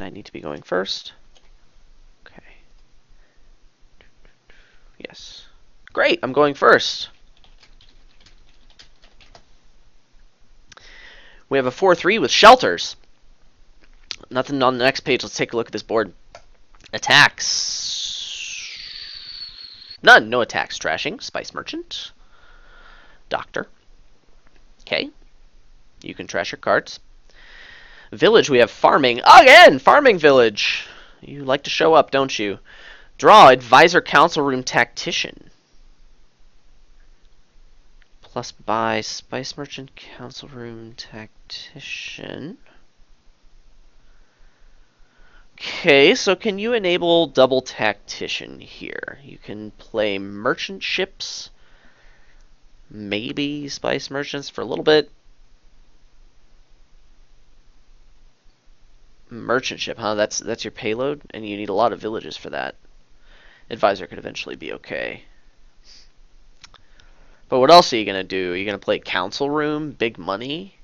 I need to be going first. Okay. Yes. Great, I'm going first. We have a 4-3 with shelters. Nothing on the next page. Let's take a look at this board. Attacks. None. No attacks. Trashing. Spice Merchant. Doctor. Okay. You can trash your cards. Village, we have farming. Again! Farming village. You like to show up, don't you? Draw. Advisor, Council Room, Tactician. Plus buy. Spice Merchant, Council Room, Tactician. Okay, so can you enable double Tactician here? You can play merchant ships, maybe Spice Merchants for a little bit. Merchant ship, huh? That's your payload, and you need a lot of villages for that. Advisor could eventually be okay. But what else are you going to do? Are you going to play Council Room, big money?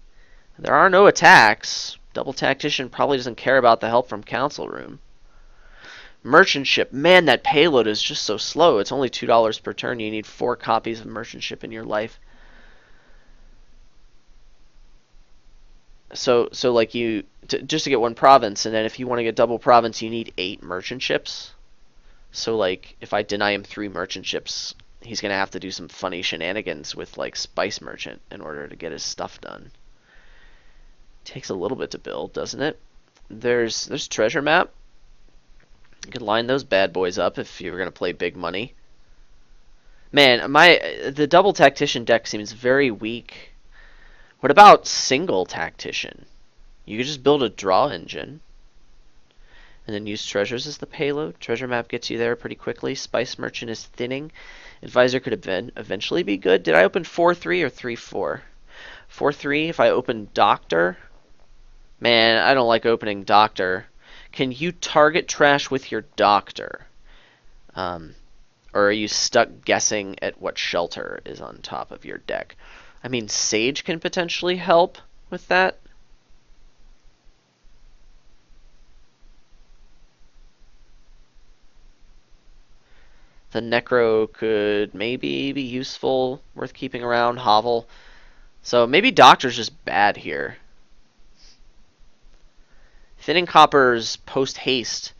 There are no attacks. Double Tactician probably doesn't care about the help from Council Room. Merchant ship. Man, that payload is just so slow. It's only $2 per turn. You need 4 copies of merchant ship in your life. So like just to get 1 province, and then if you want to get double province, you need 8 merchant ships. So like if I deny him 3 merchant ships, he's gonna have to do some funny shenanigans with like Spice Merchant in order to get his stuff done. Takes a little bit to build, doesn't it? There's treasure map. You could line those bad boys up if you were gonna play big money. Man, the double Tactician deck seems very weak. What about single Tactician? You could just build a draw engine and then use treasures as the payload. Treasure map gets you there pretty quickly. Spice Merchant is thinning. Advisor could eventually be good. Did I open 4-3 or 3-4? 4-3 if I open Doctor. Man, I don't like opening Doctor. Can you target trash with your Doctor? Or are you stuck guessing at what shelter is on top of your deck? I mean, Sage can potentially help with that. The Necro could maybe be useful, worth keeping around. Hovel. So maybe Doctor's just bad here. Thinning Copper's post-haste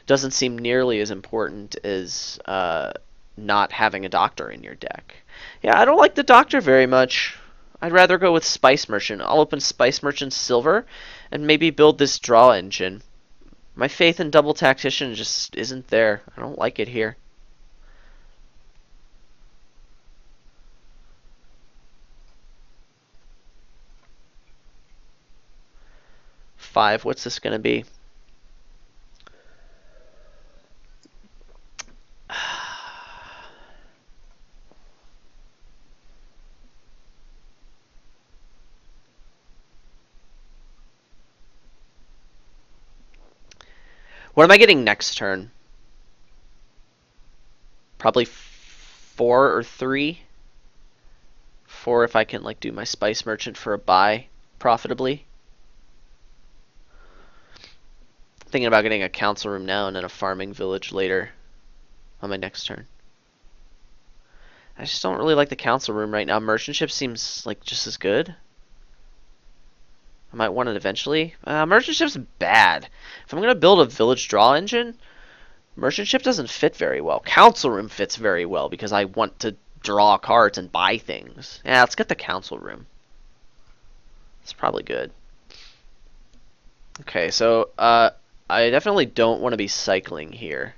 doesn't seem nearly as important as not having a Doctor in your deck. Yeah, I don't like the Doctor very much. I'd rather go with Spice Merchant. I'll open Spice Merchant Silver and maybe build this draw engine. My faith in double Tactician just isn't there. I don't like it here. Five, what's this going to be? What am I getting next turn? Probably 4 or 3. 4 if I can like do my Spice Merchant for a buy profitably. Thinking about getting a council room now and then a farming village later on my next turn. I just don't really like the council room right now. Merchant ship seems like just as good. I might want it eventually. Merchant ship's bad. If I'm going to build a village draw engine, merchant ship doesn't fit very well. Council room fits very well because I want to draw cards and buy things. Yeah, let's get the council room. It's probably good. Okay, so I definitely don't want to be cycling here.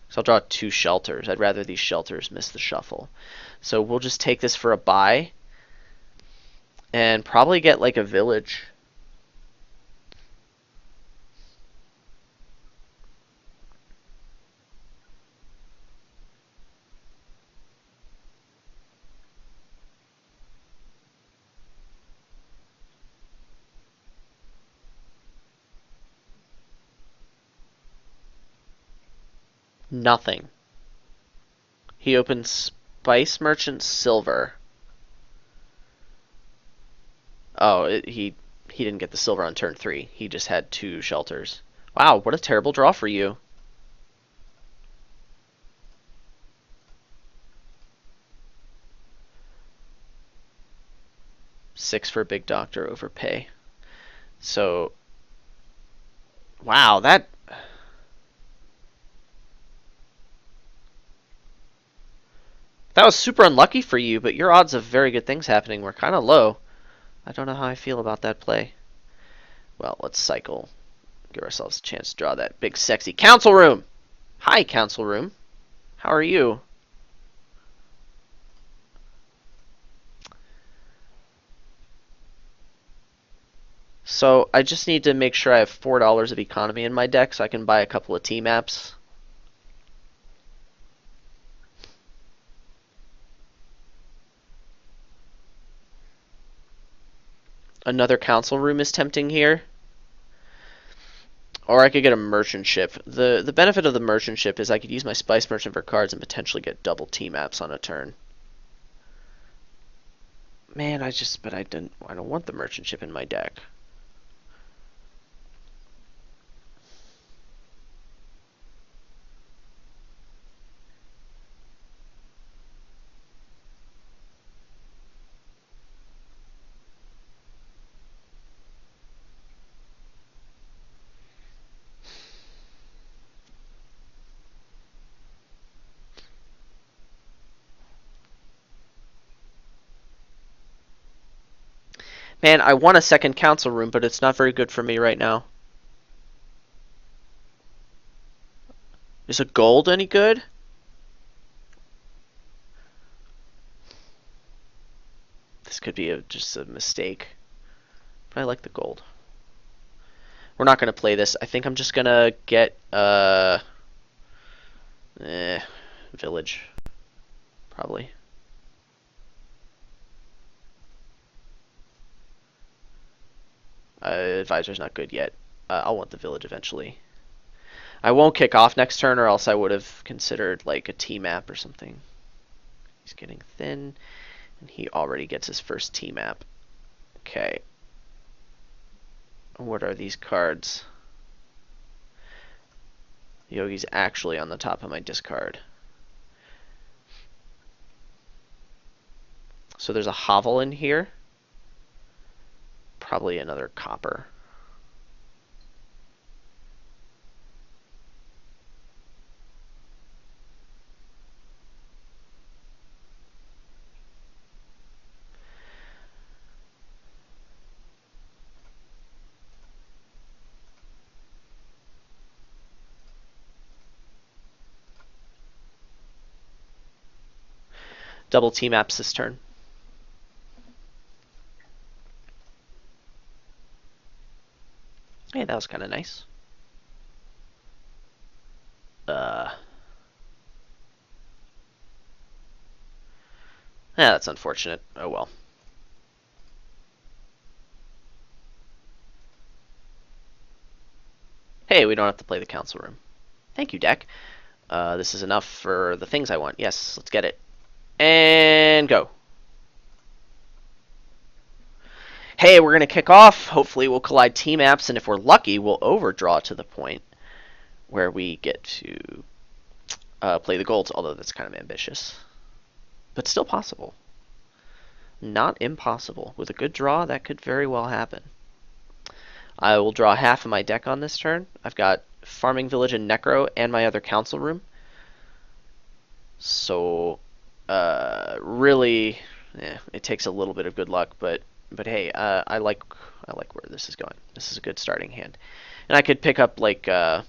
So I'll draw 2 shelters. I'd rather these shelters miss the shuffle. So we'll just take this for a buy. And probably get like a village. Nothing. He opens Spice Merchant Silver. Oh, he didn't get the silver on turn 3. He just had 2 shelters. Wow, what a terrible draw for you. Six for Big Doctor overpay. So, wow, that was super unlucky for you, but your odds of very good things happening were kind of low. I don't know how I feel about that play. Well, let's cycle. Give ourselves a chance to draw that big, sexy council room. Hi, council room. How are you? So I just need to make sure I have $4 of economy in my deck so I can buy a couple of T-maps. Another council room is tempting here. Or I could get a merchant ship. The benefit of the merchant ship is I could use my spice merchant for cards and potentially get double T-maps on a turn. Man, I don't want the merchant ship in my deck. Man, I want a second council room, but it's not very good for me right now. Is a gold any good? This could be just a mistake. But I like the gold. We're not going to play this. I think I'm just going to get village. Probably. Advisor's not good yet. I'll want the village eventually. I won't kick off next turn, or else I would have considered like a T-map or something. He's getting thin, and he already gets his first T-map. Okay. What are these cards? Yogi's actually on the top of my discard. So there's a hovel in here. Probably another copper. Double T-maps this turn. Hey, that was kind of nice. Yeah, that's unfortunate. Oh well. Hey, we don't have to play the council room. Thank you, deck. This is enough for the things I want. Yes, let's get it. And go. Hey, we're going to kick off. Hopefully we'll collide T-maps, and if we're lucky, we'll overdraw to the point where we get to play the golds, although that's kind of ambitious. But still possible. Not impossible. With a good draw, that could very well happen. I will draw half of my deck on this turn. I've got Farming Village and Necro and my other council room. So, really, it takes a little bit of good luck, but hey, I like where this is going. This is a good starting hand, and I could pick up like I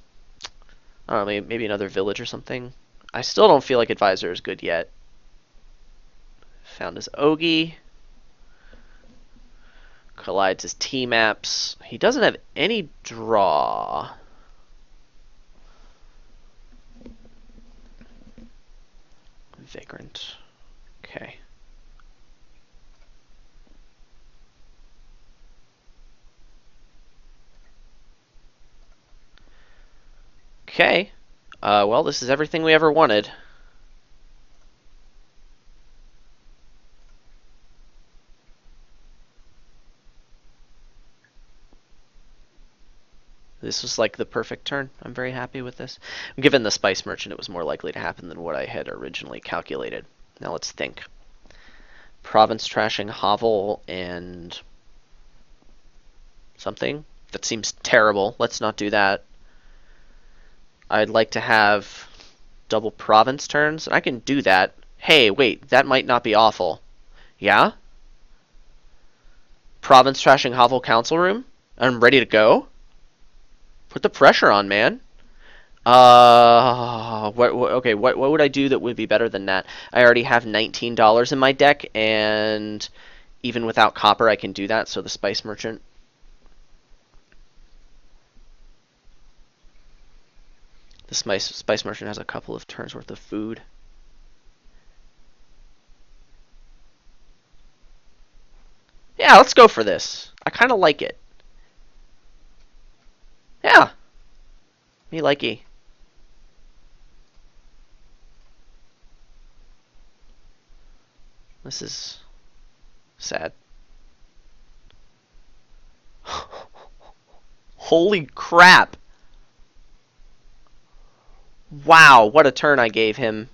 don't know, maybe another village or something. I still don't feel like Advisor is good yet. Found his Ogi. Collides his T-maps. He doesn't have any draw. Vagrant. Okay. Okay. Well, this is everything we ever wanted. This was like the perfect turn. I'm very happy with this. Given the Spice Merchant, it was more likely to happen than what I had originally calculated. Now let's think. Province trashing Hovel and something. That seems terrible. Let's not do that. I'd like to have double province turns. I can do that. Hey, wait, that might not be awful. Yeah? Province trashing Hovel Council Room? I'm ready to go? Put the pressure on, man. What would I do that would be better than that? I already have $19 in my deck, and even without copper, I can do that. So the Spice Merchant. The Spice Merchant has a couple of turns worth of food. Yeah, let's go for this. I kind of like it. Yeah. Me likey. This is sad. Holy crap. Wow, what a turn I gave him.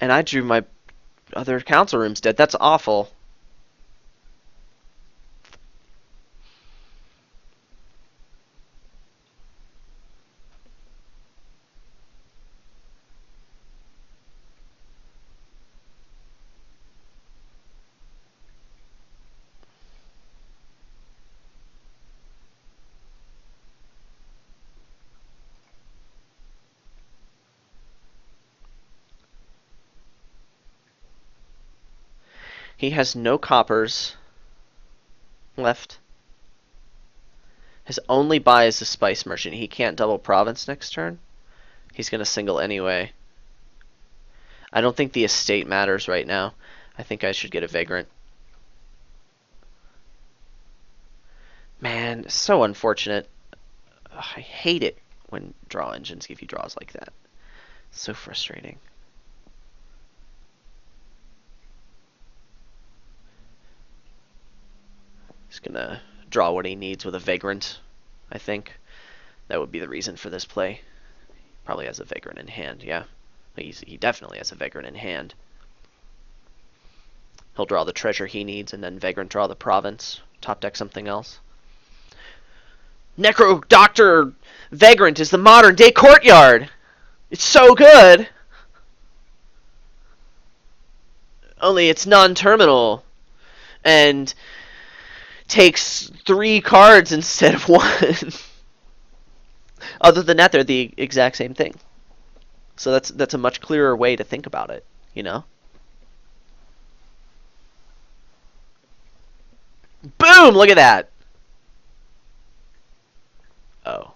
And I drew my other council rooms dead. That's awful. He has no coppers left. His only buy is the Spice Merchant. He can't double province next turn. He's going to single anyway. I don't think the estate matters right now. I think I should get a Vagrant. Man, so unfortunate. Ugh, I hate it when draw engines give you draws like that. So frustrating. He's going to draw what he needs with a Vagrant, I think. That would be the reason for this play. Probably has a Vagrant in hand, yeah. He definitely has a Vagrant in hand. He'll draw the treasure he needs, and then Vagrant draw the province. Top deck something else. Necro Doctor Vagrant is the modern day Courtyard! It's so good! Only it's non-terminal. And takes 3 cards instead of 1. Other than that, they're the exact same thing. So that's a much clearer way to think about it, you know? Boom! Look at that! Oh.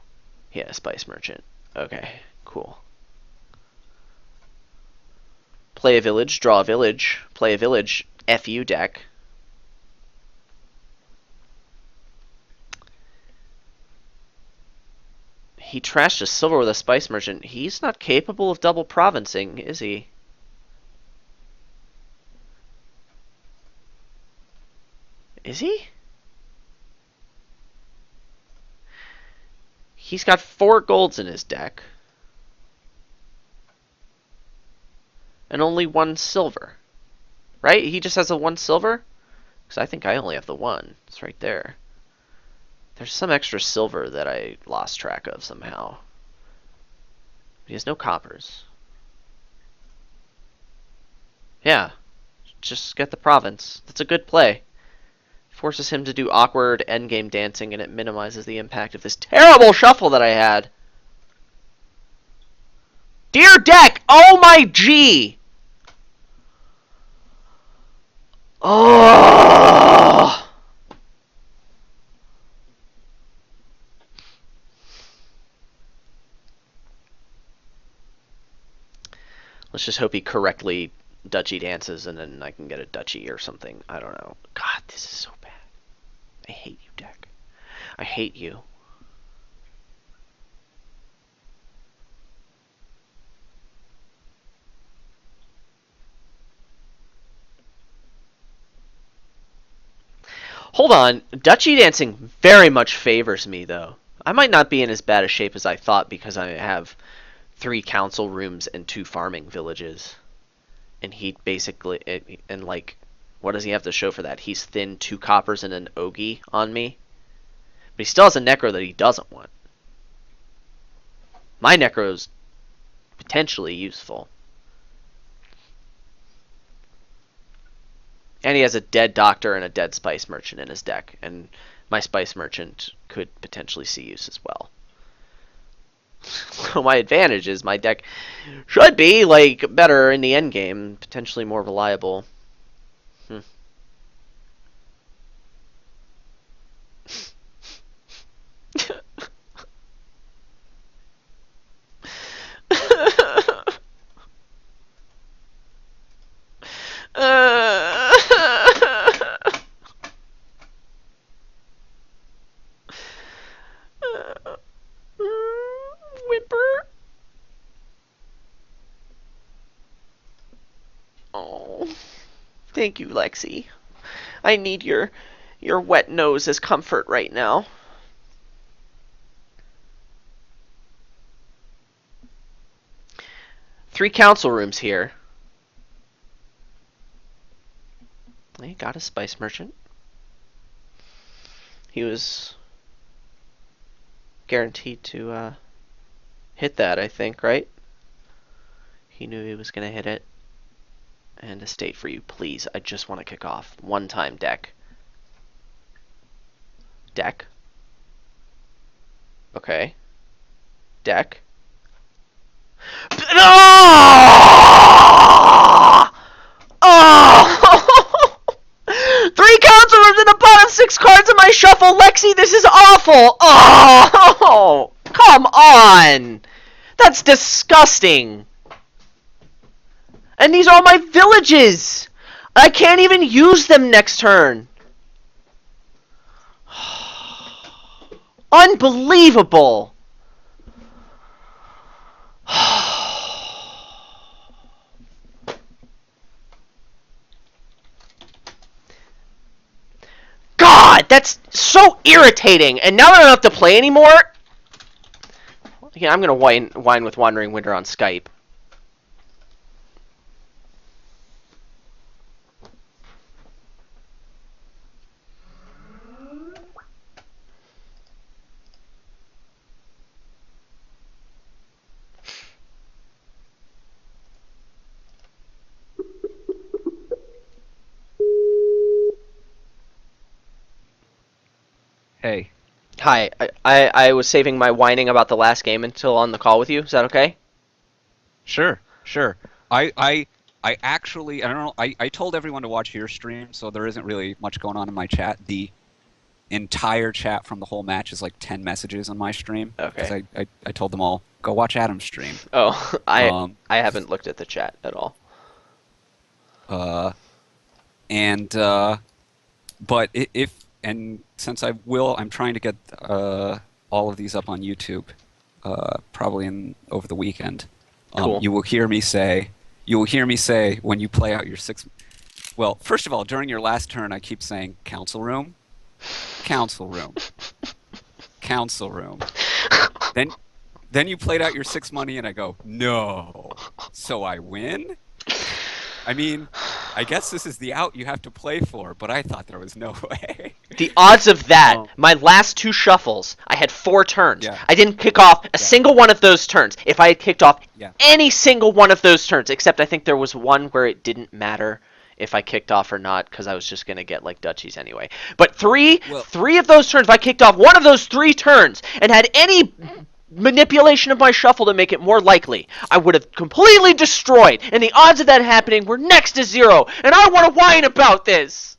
Yeah, Spice Merchant. Okay, cool. Play a village, draw a village. Play a village, FU deck. He trashed a silver with a Spice Merchant. He's not capable of double provincing, is he? Is he? He's got 4 golds in his deck. And only 1 silver. Right? He just has a 1 silver? Because I think I only have the 1. It's right there. There's some extra silver that I lost track of somehow. He has no coppers. Yeah. Just get the province. That's a good play. Forces him to do awkward endgame dancing, and it minimizes the impact of this terrible shuffle that I had. Dear deck! Oh my G! Oh! Let's just hope he correctly duchy dances, and then I can get a duchy or something. I don't know. God, this is so bad. I hate you, deck. I hate you. Hold on. Duchy dancing very much favors me, though. I might not be in as bad a shape as I thought because I have 3 council rooms and 2 farming villages. And he basically, and like, what does he have to show for that? He's thin 2 coppers and an ogie on me. But he still has a necro that he doesn't want. My necro's potentially useful. And he has a dead doctor and a dead spice merchant in his deck. And my spice merchant could potentially see use as well. So my advantage is my deck should be like better in the end game, potentially more reliable. Whimper. Oh, thank you, Lexi. I need your wet nose as comfort right now. Three council rooms here. He got a spice merchant. He was guaranteed to hit that, I think, right? He knew he was going to hit it. And a state for you, please. I just want to kick off. One time, deck. Deck. Okay. Deck. No! Oh! 3 council rooms in the bottom 6 cards in my shuffle. Lexi, this is awful. Oh! Come on! That's disgusting. And these are all my villages. I can't even use them next turn. Unbelievable. God, that's so irritating. And now that I don't have to play anymore, yeah, I'm gonna whine with Wandering Winter on Skype. Hey. Hi, I was saving my whining about the last game until on the call with you. Is that okay? Sure. I actually, I don't know, I told everyone to watch your stream, so there isn't really much going on in my chat. The entire chat from the whole match is like 10 messages on my stream. Okay. Because I told them all, go watch Adam's stream. Oh, I haven't looked at the chat at all. But since I'm trying to get all of these up on YouTube, probably over the weekend. Cool. You will hear me say when you play out your 6. Well, first of all, during your last turn, I keep saying council room, council room, council room. Then you played out your 6 money, and I go no. So I win. I mean, I guess this is the out you have to play for, but I thought there was no way. The odds of that, my last 2 shuffles, I had 4 turns. Yeah. I didn't kick off a single one of those turns. If I had kicked off Yeah. any single one of those turns, except I think there was one where it didn't matter if I kicked off or not, because I was just going to get like duchies anyway. But three of those turns, if I kicked off one of those 3 turns and had any manipulation of my shuffle to make it more likely, I would have completely destroyed, and the odds of that happening were next to 0, and I want to whine about this!